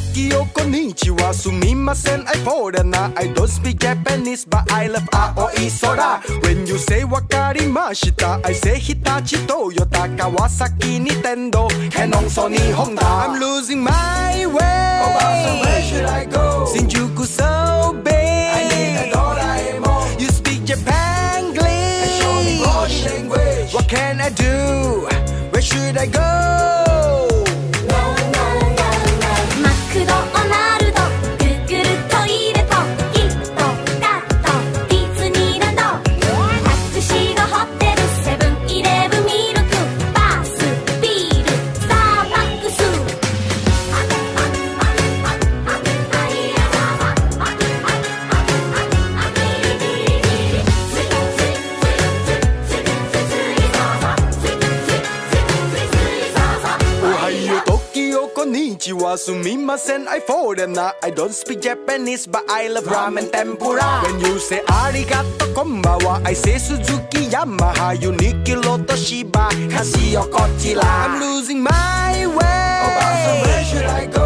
Tokyo, konnichiwa, sumimasen, I foreigner. I don't speak Japanese, but I love Aoi Sora. When you say wakarimashita, I say Hitachi, Toyota, Kawasaki, Nintendo, Canon, Sony, Honda. I'm losing my way. Oh, so where should I go? Shinjuku so big. I need a Doraemon. You speak Japanglish and show me body language. What can I do? Where should I go?マクドナルド、グーグルトイレとキットカット、ディズニーランド、タクシードホテル、セブンイレブンミルク、バス、ビール、スターバックス。Konnichiwa, sumimasen, I foreigner. I don't speak Japanese, but I love ramen tempura. When you say arigato, konbawa, I say Suzuki, Yamaha, Uniqlo, Toshiba, Casio, Kochila. I'm losing my way. Oh, so where should I go?